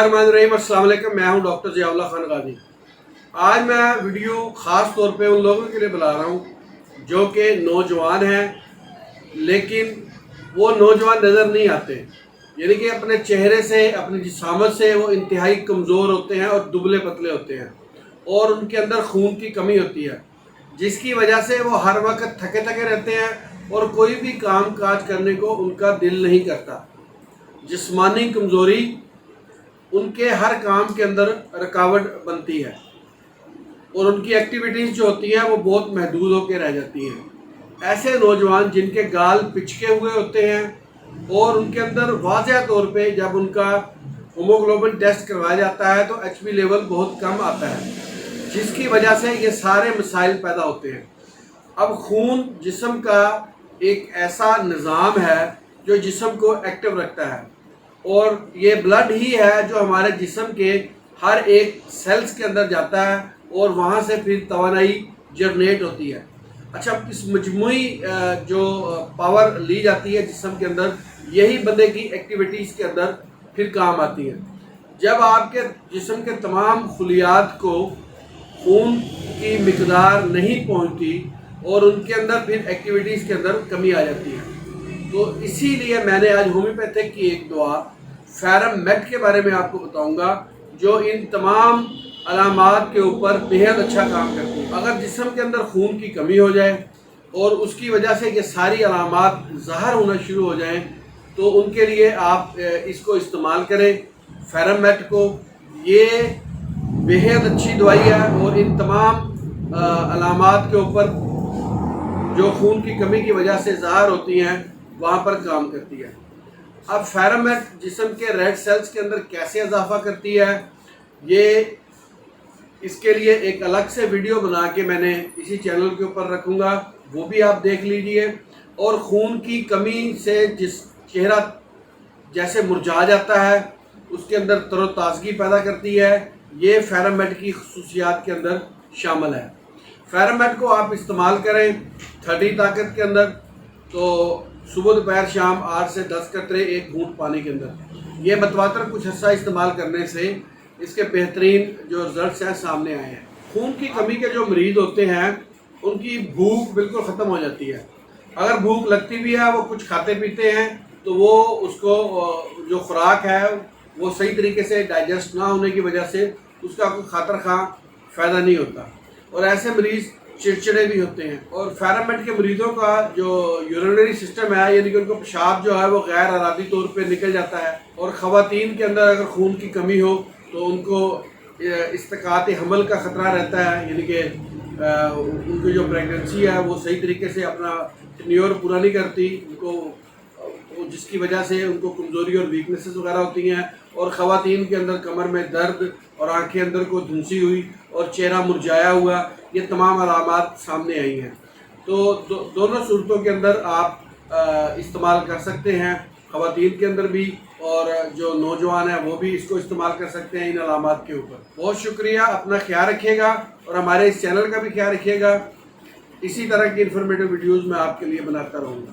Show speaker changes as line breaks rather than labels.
बिस्मिल्लाहिर्रहमानिर्रहीम। अस्सलाम वालेकुम। मैं हूं डॉक्टर ज़ियाउल्लाह खान गाजी। आज मैं वीडियो ख़ास तौर पे उन लोगों के लिए बुला रहा हूं जो कि नौजवान हैं लेकिन वो नौजवान नज़र नहीं आते, यानी कि अपने चेहरे से, अपनी जिसामत से वो इंतहाई कमज़ोर होते हैं और दुबले पतले होते हैं और उनके अंदर खून की कमी होती है, जिसकी वजह से वो हर वक्त थके थके रहते हैं और कोई भी काम काज करने को उनका दिल नहीं करता। जिस्मानी कमज़ोरी उनके हर काम के अंदर रुकावट बनती है और उनकी एक्टिविटीज़ जो होती हैं वो बहुत महदूद होकर रह जाती हैं। ऐसे नौजवान जिनके गाल पिचके हुए होते हैं और उनके अंदर वाज़ह तौर पे जब उनका हीमोग्लोबिन टेस्ट करवाया जाता है तो एचबी लेवल बहुत कम आता है, जिसकी वजह से ये सारे मसाइल पैदा होते हैं। अब खून जिस्म का एक ऐसा निज़ाम है जो जिस्म को एक्टिव रखता है और ये ब्लड ही है जो हमारे जिस्म के हर एक सेल्स के अंदर जाता है और वहाँ से फिर तवानाई जनरेट होती है। अच्छा, इस मजमूई जो पावर ली जाती है जिस्म के अंदर, यही बंदे की एक्टिविटीज़ के अंदर फिर काम आती है। जब आपके जिस्म के तमाम खुलियात को खून की मिकदार नहीं पहुँचती और उनके अंदर फिर एक्टिविटीज़ के अंदर कमी आ जाती है, तो इसीलिए मैंने आज होम्योपैथिक की एक दवा फेरम मेट के बारे में आपको बताऊंगा जो इन तमाम अलामात के ऊपर बेहद अच्छा काम करती है। अगर जिस्म के अंदर खून की कमी हो जाए और उसकी वजह से ये सारी अलामात ज़ाहिर होना शुरू हो जाएं, तो उनके लिए आप इसको इस्तेमाल करें, फेरम मेट को। ये बेहद अच्छी दवाई है और इन तमाम अलामात के ऊपर जो खून की कमी की वजह से ज़ाहिर होती हैं वहाँ पर काम करती है। अब फेरम मेट जिस्म के रेड सेल्स के अंदर कैसे इजाफा करती है, ये इसके लिए एक अलग से वीडियो बना के मैंने इसी चैनल के ऊपर रखूँगा, वो भी आप देख लीजिए। और खून की कमी से जिस चेहरा जैसे मुरझा जाता है उसके अंदर तरोताज़गी पैदा करती है, ये फेरम मेट की खसूसियात के अंदर शामिल है। फेरम मेट को आप इस्तेमाल करें 30 ताकत के अंदर, तो सुबह दोपहर शाम 8 से 10 कतरे एक घूंट पानी के अंदर। ये मतवातर कुछ हिस्सा इस्तेमाल करने से इसके बेहतरीन जो रिजल्ट्स हैं सामने आए हैं। खून की कमी के जो मरीज़ होते हैं उनकी भूख बिल्कुल ख़त्म हो जाती है। अगर भूख लगती भी है, वो कुछ खाते पीते हैं तो वो उसको जो खुराक है वो सही तरीके से डाइजेस्ट ना होने की वजह से उसका कोई खातर खा फ़ायदा नहीं होता और ऐसे मरीज़ चिड़चिड़े भी होते हैं। और फेरम मेट के मरीज़ों का जो यूरिनरी सिस्टम है, यानी कि उनको पेशाब जो है वो गैर अरादी तौर पे निकल जाता है। और ख़वातीन के अंदर अगर खून की कमी हो तो उनको इस्तिकात हमल का ख़तरा रहता है, यानी कि उनकी जो प्रेगनेंसी है वो सही तरीके से अपना टेन्योर पूरा नहीं करती उनको, जिसकी वजह से उनको कमज़ोरी और वीकनेसेस वगैरह होती हैं। और ख़वातीन के अंदर कमर में दर्द और आंखें अंदर को धुंसी हुई और चेहरा मुरझाया हुआ, ये तमाम अलामात सामने आई हैं। तो दोनों सूरतों के अंदर आप इस्तेमाल कर सकते हैं, ख़वातीन के अंदर भी और जो नौजवान है वो भी इसको इस्तेमाल कर सकते हैं इन अलामात के ऊपर। बहुत शुक्रिया, अपना ख्याल रखिएगा और हमारे इस चैनल का भी ख्याल रखिएगा। इसी तरह की इन्फॉर्मेटिव वीडियोज़ मैं आपके लिए बनाता रहूँगा।